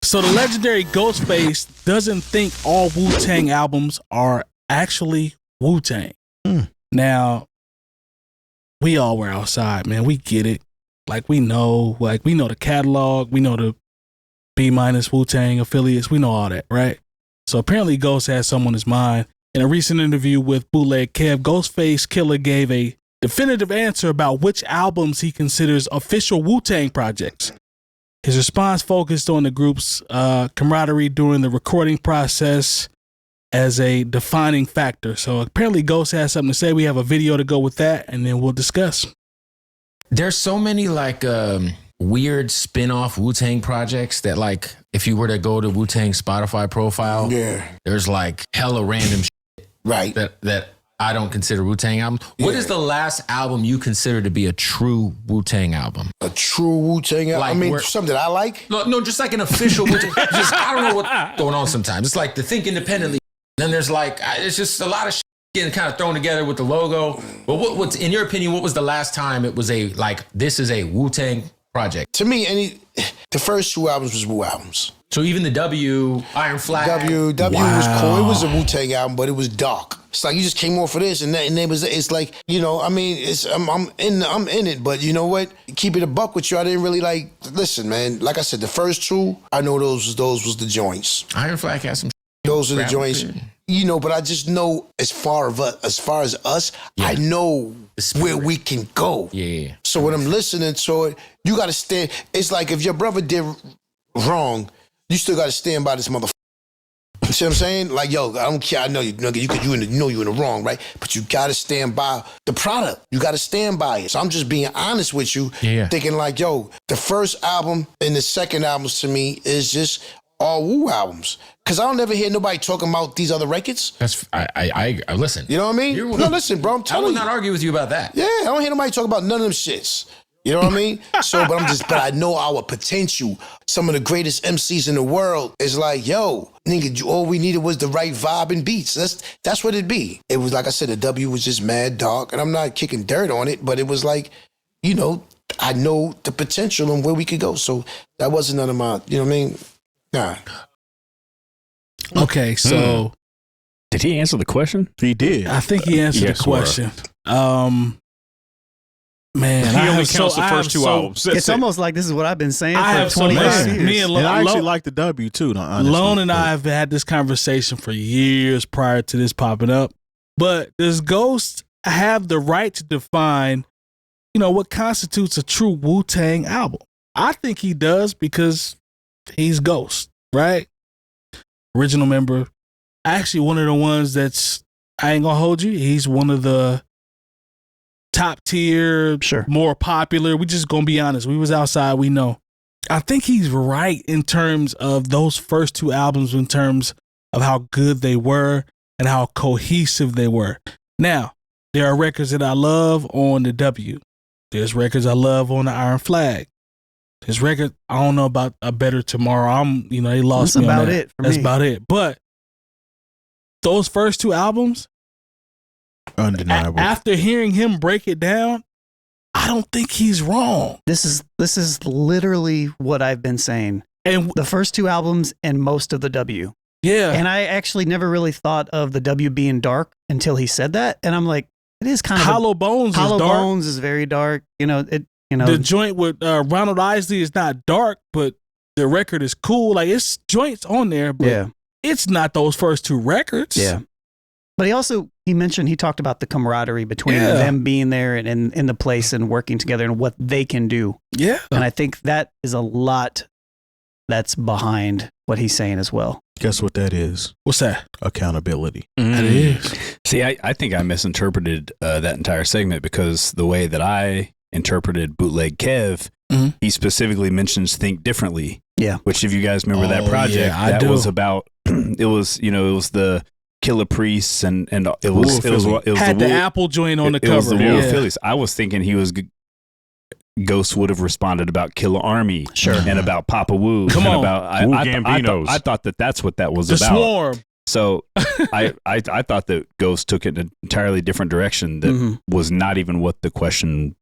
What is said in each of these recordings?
So the legendary Ghostface doesn't think all Wu-Tang albums are actually Wu-Tang. Now, we all were outside, man. We get it. Like we know the catalog. We know the B- Wu-Tang affiliates. We know all that, right? So apparently Ghost has some on his mind. In a recent interview with Bootleg Kev, Ghostface Killah gave a definitive answer about which albums he considers official Wu-Tang projects. His response focused on the group's camaraderie during the recording process as a defining factor. So apparently Ghost has something to say. We have a video to go with that, and then we'll discuss. There's so many like weird spin-off Wu-Tang projects that like if you were to go to Wu-Tang Spotify profile, there's like hella random shit that I don't consider Wu-Tang album. What is the last album you consider to be a true Wu-Tang album? A true Wu-Tang album? Like I mean, something that I like? No, just like an official Wu-Tang. I don't know what's going on sometimes. It's like the Think Independently. Then there's like, it's just a lot of shit getting kind of thrown together with the logo. But what's in your opinion, what was the last time it was this is a Wu-Tang project? To me, the first two albums was Wu albums. So even the W, Iron Flag. W was cool. It was a Wu-Tang album, but it was dark. It's like you just came off of this, and it's like, you know, I mean, I'm in it, but you know what? Keep it a buck with you. I didn't really like. Listen, man. Like I said, the first two, I know those was the joints. Iron Flag has some. Those are the joints, you know. But I just know as far as us, I know where we can go. Yeah. So when I'm listening to it, you got to stand. It's like if your brother did wrong, you still got to stand by this motherfucker. You see what I'm saying? Like, yo, I don't care. I know you know you're in the wrong, right? But you got to stand by the product. You got to stand by it. So I'm just being honest with you, thinking like, yo, the first album and the second albums to me is just all Wu albums. Because I don't ever hear nobody talking about these other records. I listen. You know what I mean? No, listen, bro, I'm telling you. I will not argue with you about that. Yeah, I don't hear nobody talk about none of them shits. You know what I mean? So, but I know our potential. Some of the greatest MCs in the world is like, yo, nigga, all we needed was the right vibe and beats. That's what it'd be. It was like I said, the W was just mad dark, and I'm not kicking dirt on it, but it was like, you know, I know the potential and where we could go. So that wasn't none of my, you know what I mean? Nah. Okay, so did he answer the question? He did. I think he answered the question. Man, he only counts the first two albums. It's almost like this is what I've been saying for 25 years. Me and I actually like the W too. Lone and I have had this conversation for years prior to this popping up. But does Ghost have the right to define, you know, what constitutes a true Wu-Tang album? I think he does because he's Ghost, right? Original member. Actually, one of the ones that's, I ain't gonna hold you, he's one of the top tier, more popular. We just gonna be honest. We was outside, we know. I think he's right in terms of those first two albums, in terms of how good they were and how cohesive they were. Now, there are records that I love on the W. There's records I love on the Iron Flag. There's record I don't know about A Better Tomorrow. They lost me on that. That's about it for me. That's about it. But those first two albums, undeniable. After hearing him break it down, I don't think he's wrong. This is literally what I've been saying. And the first two albums and most of the W. Yeah. And I actually never really thought of the W being dark until he said that. And I'm like, it is kind of Hollow Bones is dark. Hollow Bones is very dark. The joint with Ronald Isley is not dark, but the record is cool. Like, it's joints on there, but it's not those first two records. Yeah. But he talked about the camaraderie between them being there and in the place and working together and what they can do. Yeah. And I think that is a lot that's behind what he's saying as well. Guess what that is? What's that? Accountability. That is. See, I think I misinterpreted that entire segment because the way that I interpreted Bootleg Kev, he specifically mentions Think Differently. Yeah. Which, if you guys remember that project, that was about, it was the Killah Priests and it was had the Apple joint on the cover. It was the Wu Phillies. I was thinking Ghost would have responded about Killah Army, and about Papa Wu. Come on, Wu Gambinos. I thought that what that was the about. Swarm. So I thought that Ghost took it in an entirely different direction that was not even what the question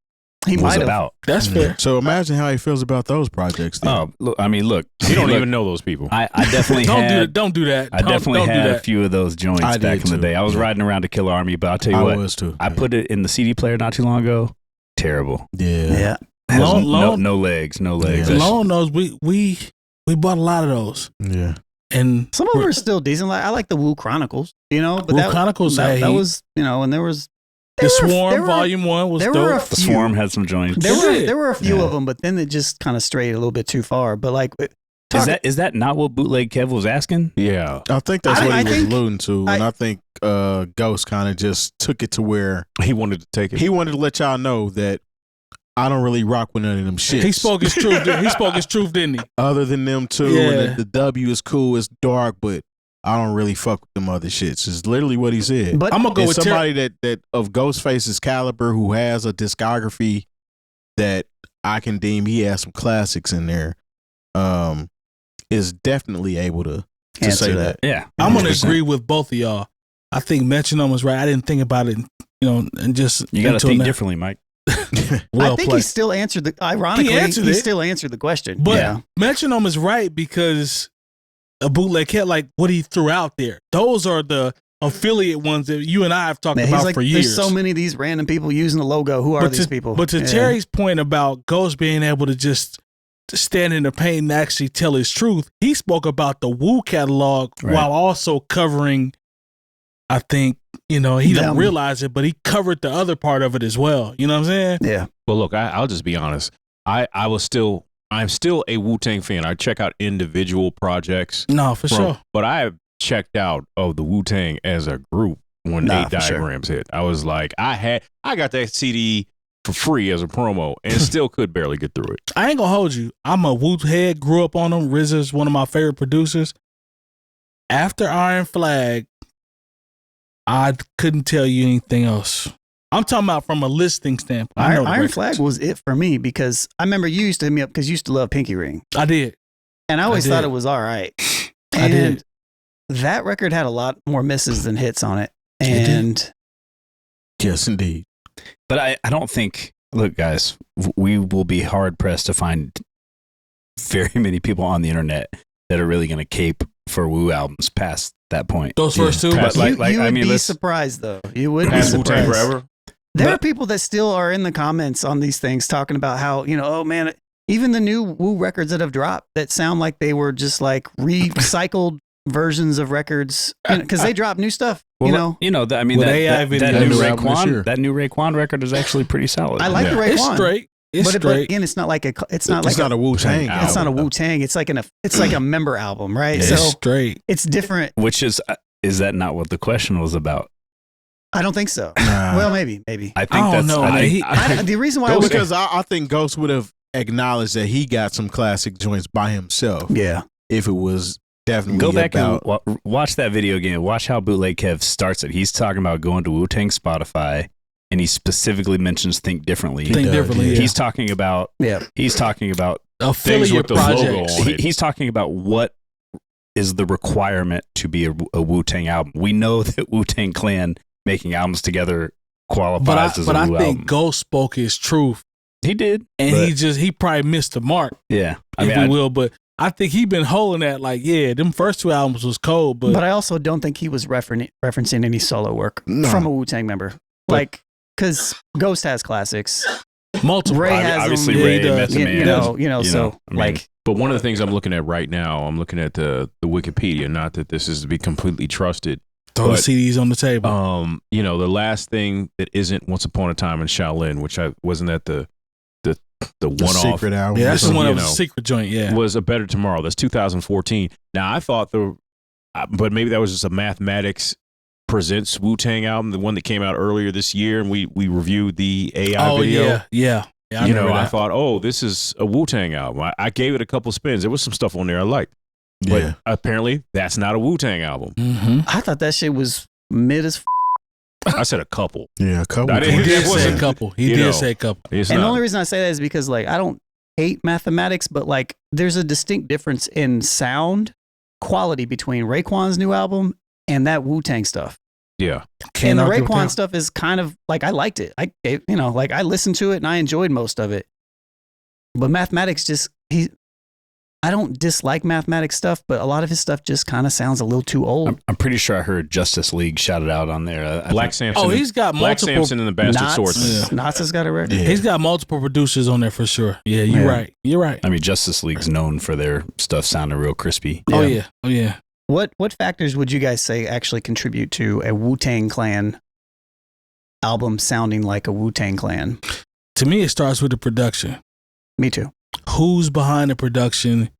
was about. That's fair. So imagine how he feels about those projects. Then. Oh, look, I mean, look. You don't even know those people. I definitely Don't do that. I definitely had a few of those joints I back did in the too. day. I was riding around to Kill Army, but I'll tell you what. I was too. I put it in the CD player not too long ago. Terrible. Yeah. Has Lone- no legs. No legs. Yeah. Lone knows we bought a lot of those. Yeah. And Some of them are still decent. Like I like the Wu Chronicles, you know. But Wu that, Chronicles, that, hey, that was, you know, and there was the there were- Swarm there were- Volume 1 was there were a dope. The few. Swarm had some joints. There were a few of them, but then it just kind of strayed a little bit too far. But like, Is that not what Bootleg Kev was asking? Yeah. I think that's I what he was think- alluding to, and I think Ghost kind of just took it to where He wanted to take it. he wanted to let y'all know that I don't really rock with none of them shits. He spoke his truth. He spoke his truth, didn't he? other than them two, Yeah. and the W is cool, it's dark, but I don't really fuck with them other shits. Is literally what he said. but I'm gonna go And with somebody that of Ghostface's caliber who has a discography that I can deem he has some classics in there, is definitely able to Answer say that. Yeah. I'm gonna 100%. agree with both of y'all. I think Metronome was right. I didn't think about it, and just You got to until think now. differently, Mike. Well I think played. he still answered the. Ironically, answered he it. still answered the question. But yeah. Metronome is right because a bootleg cat, like what he threw out there, those are the affiliate ones that you and I have talked Man, he's about like, for years. there's so many of these random people using the logo. Who are these people? But to Yeah. Terry's point about Ghost being able to just stand in the paint and actually tell his truth, he spoke about the Wu catalog Right. while also covering, I think, he don't realize it, but he covered the other part of it as well. You know what I'm saying? Yeah. Well, look, I'll just be honest. I'm still a Wu-Tang fan. I check out individual projects. No, for sure. But I checked out of the Wu-Tang as a group when Nah, 8 for sure. Diagrams hit. I was like, I got that CD for free as a promo and still could barely get through it. I ain't gonna hold you. I'm a Wu head, grew up on them. RZA's one of my favorite producers. After Iron Flag, I couldn't tell you anything else. I'm talking about from a listing standpoint. I know the Iron records. Flag was it for me because I remember you used to hit me up because you used to love Pinky Ring. I did. And I always did. thought it was all right. I And did. that record had a lot more misses than hits on it. did. And yes, indeed. But I don't think, look, guys, we will be hard pressed to find very many people on the internet that are really going to cape for Wu albums past that point. Those first two. But you would be let's- surprised though. You would be Past Wu-Tang surprised. forever. There are people that still are in the comments on these things talking about how, oh man, even the new Wu records that have dropped that sound like they were just like recycled versions of records because they drop new stuff, Well, you know. I mean, With that, AI that, that videos. new New album this year. Raekwon record is actually pretty solid. I like the Raekwon. It's straight. It's but straight. again, it's not like It's not a Wu-Tang it's not a album. Wu-Tang. It's like a member album, right? It's So straight. it's different. Which is that not what the question was about? I don't think so. Nah. Well, maybe. I think I don't that's. know, I man. think, The reason why I was Because I think Ghost would have acknowledged that he got some classic joints by himself yeah. if it was definitely go back about. and watch that video again. Watch how Bootleg Kev starts it. He's talking about going to Wu-Tang Spotify, and he specifically mentions Think Differently. Think does, differently. yeah. Yeah. He's talking about. Yeah. He's talking about. Affiliate with the logo projects. on it. He's talking about what is the requirement to be a Wu-Tang album. We know that Wu-Tang Clan making albums together qualifies as a I Wu think album. Ghost spoke his truth, He did, and but- he probably missed the mark, yeah. if we will. But I think he been holding that like, yeah, them first two albums was cold, but But I also don't think he was referencing any solo work No. from a Wu-Tang member. Like, because Ghost has classics. multiple. Ray has obviously them. Yeah, he Ray, does. Method Man. You know, so I mean, like, But one of the things I'm looking at right now, I'm looking at the Wikipedia, not that this is to be completely trusted. Throw the but, CDs on the table. The last thing that isn't Once Upon a Time in Shaolin, which wasn't that the The one-off secret album. yeah, that's the one that was a know, secret joint. Yeah, was A Better Tomorrow. That's 2014. Now I thought but maybe that was just a Mathematics Presents Wu-Tang album, the one that came out earlier this year, and we reviewed the AI video. yeah. I I remember that. thought, this is a Wu-Tang album. I gave it a couple spins. There was some stuff on there I liked. But Yeah. apparently that's not a Wu-Tang album. Mm-hmm. I thought that shit was mid as I said a couple. Yeah, a couple. I didn't- He It did say wasn't- a couple. He you did know. say a couple. It's And not. the only reason I say that is because like I don't hate mathematics, but like there's a distinct difference in sound quality between Raekwon's new album and that Wu-Tang stuff. Yeah. Can't and the argue with Raekwon that. stuff is kind of like, I liked it. I listened to it and I enjoyed most of it. But Mathematics I don't dislike Mathematics stuff, but a lot of his stuff just kind of sounds a little too old. I'm pretty sure I heard Justice League shouted out on there. Black Samson. Oh, he's got Black multiple. Samson and the Bastard Swordsman. Knots has got a record. Yeah. He's got multiple producers on there for sure. Yeah, you're right. You're right. I mean, Justice League's known for their stuff sounding real crispy. Oh yeah. Oh yeah. What factors would you guys say actually contribute to a Wu-Tang Clan album sounding like a Wu-Tang Clan? To me, it starts with the production. Me too. Who's behind the production?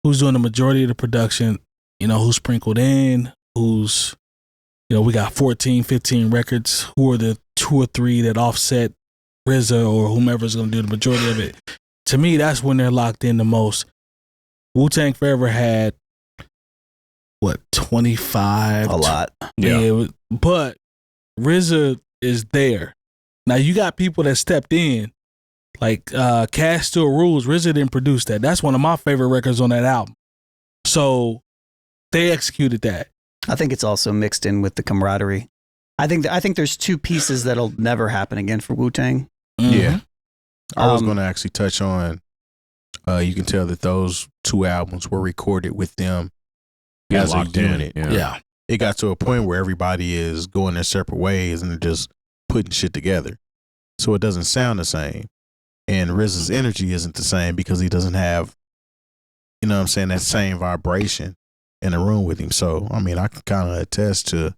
Who's doing the majority of the production? Who's sprinkled in? Who's, we got 14, 15 records. Who are the 2 or 3 that offset RZA or whomever's going to do the majority of it? To me, that's when they're locked in the most. Wu-Tang Forever had, 25? A lot. Yeah. But RZA is there. Now, you got people that stepped in. Like Cash Still Rules, RZA didn't produce that. That's one of my favorite records on that album. So they executed that. I think it's also mixed in with the camaraderie. I think there's 2 pieces that'll never happen again for Wu-Tang. Mm-hmm. Yeah. I was going to actually touch on, you can tell that those 2 albums were recorded with them as a unit. Yeah. It got to a point where everybody is going their separate ways and they're just putting shit together. So it doesn't sound the same. And RZA's energy isn't the same because he doesn't have, that same vibration in the room with him. So, I mean, I can kind of attest to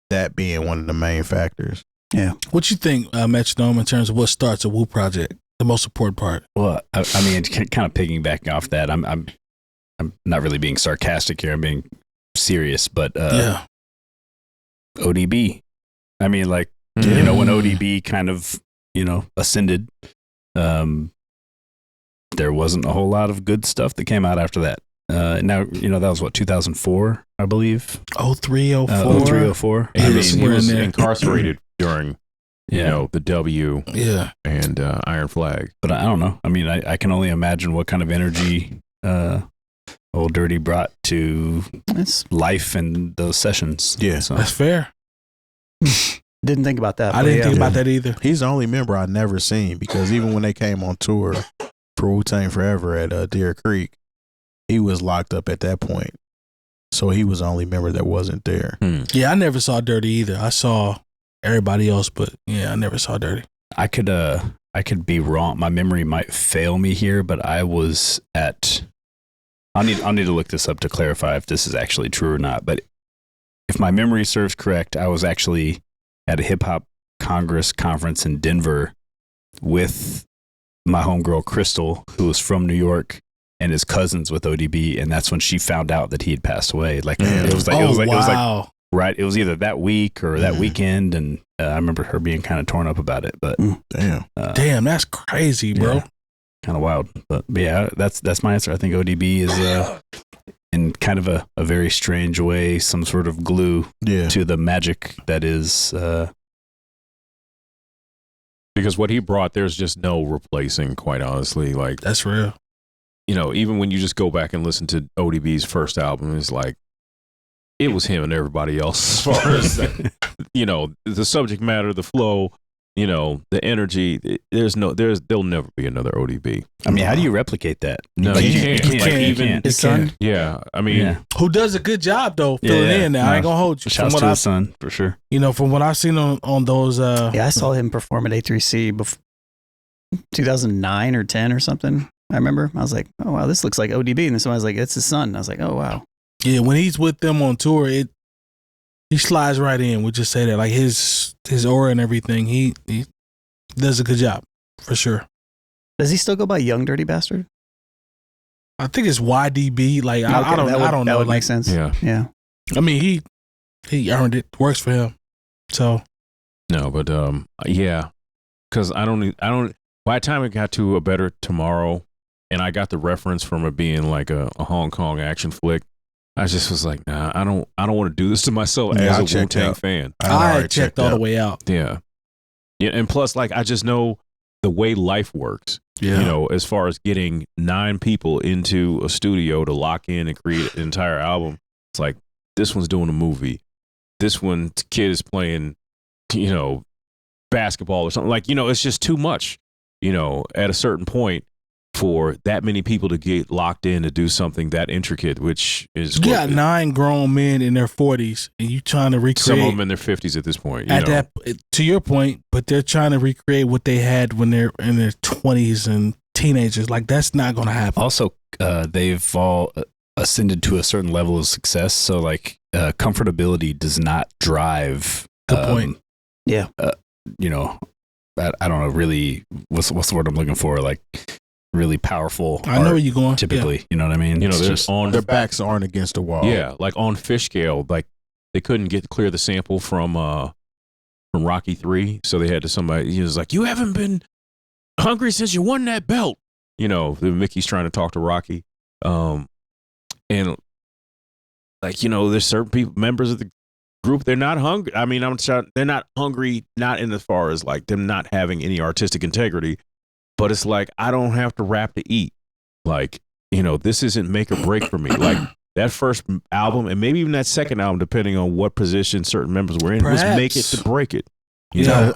that being one of the main factors. Yeah. What you think, Metronome, in terms of what starts a Wu project? The most important part. Well, I mean, kind of piggybacking off that, I'm not really being sarcastic here. I'm being serious, but ODB. I mean, like, when ODB kind of, ascended, there wasn't a whole lot of good stuff that came out after that. Now, that was 2004, I believe. 03, 04. 03, 04. He Somewhere was in there. incarcerated during, the W and Iron Flag. But I don't know. I mean, I can only imagine what kind of energy Old Dirty brought to life and those sessions. Yeah. So. That's fair. Didn't think about that. I but didn't yeah. think about that either. He's the only member I've never seen because even when they came on tour for Wu-Tang Forever at Deer Creek, he was locked up at that point. So he was the only member that wasn't there. Yeah, I never saw Dirty either. I saw everybody else, but I never saw Dirty. I could be wrong. My memory might fail me here, but I was at. I'll need to look this up to clarify if this is actually true or not. But if my memory serves correct, I was actually at a hip hop Congress conference in Denver with my homegirl Crystal, who was from New York, and his cousins with ODB, and that's when she found out that he had passed away. Like it was like right. It was either that week or that weekend, and I remember her being kind of torn up about it. But damn, that's crazy, bro. Yeah, kind of wild. But yeah, that's my answer. I think ODB is in kind of a very strange way, some sort of glue to the magic that is. Because what he brought, there's just no replacing, quite honestly. Like, that's real. Even when you just go back and listen to ODB's first album, it's like, it was him and everybody else as far as, the subject matter, the flow, the energy. There'll never be another ODB. I mean, how do you replicate that? No, you can't. You can't. His son? Yeah. I mean, who does a good job though filling in now. I ain't gonna hold you. Shouts to his son for sure. From what I've seen on those I saw him perform at A3C before 2009 or 10 or something. I remember. I was like, oh wow, this looks like ODB. And then somebody was like, it's his son. I was like, oh wow. Yeah, when he's with them on tour, he slides right in. We'll just say that. Like his aura and everything, he does a good job for sure. Does he still go by Young Dirty Bastard? I think it's YDB. Like Okay, I don't know. That would like, make sense. Yeah. I mean, he earned it. Works for him. So no, but because I don't. By the time it got to A Better Tomorrow, and I got the reference from it being like a Hong Kong action flick, I just was like, nah, I don't want to do this to myself as a Wu-Tang fan. I checked all the way out. Yeah, and plus, like, I just know the way life works. Yeah. As far as getting 9 people into a studio to lock in and create an entire album, it's like this one's doing a movie. this one kid is playing, basketball or something. Like, it's just too much, at a certain point for that many people to get locked in to do something that intricate, which is... You got 9 grown men in their 40s and you trying to recreate... Some of them in their 50s at this point. To your point, but they're trying to recreate what they had when they're in their 20s and teenagers. Like, that's not going to happen. Also, they've all ascended to a certain level of success. So, like, comfortability does not drive... Good point. Yeah. I don't know, really, what's the word I'm looking for? Like... really powerful. I know where you're going. Typically, you know what I mean. Their backs aren't against the wall. Yeah, like on Fish Scale, like they couldn't clear the sample from Rocky 3, so they had to somebody. He was like, "You haven't been hungry since you won that belt." Mickey's trying to talk to Rocky, and like there's certain people, members of the group, they're not hungry. I mean, they're not hungry, not in as far as like them not having any artistic integrity. But it's like, I don't have to rap to eat. Like, this isn't make or break for me. Like, that first album, and maybe even that second album, depending on what position certain members were in, Perhaps. was make it to break it.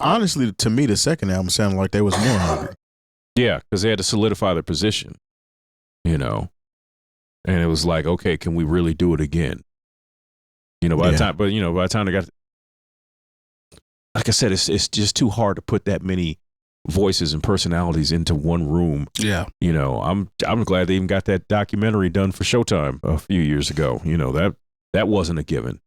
Honestly, to me, the second album sounded like they was more hungry. Yeah, because they had to solidify their position, And it was like, okay, can we really do it again? By the time they got, like I said, it's just too hard to put that many voices and personalities into one room. Yeah. I'm glad they even got that documentary done for Showtime a few years ago. That wasn't a given.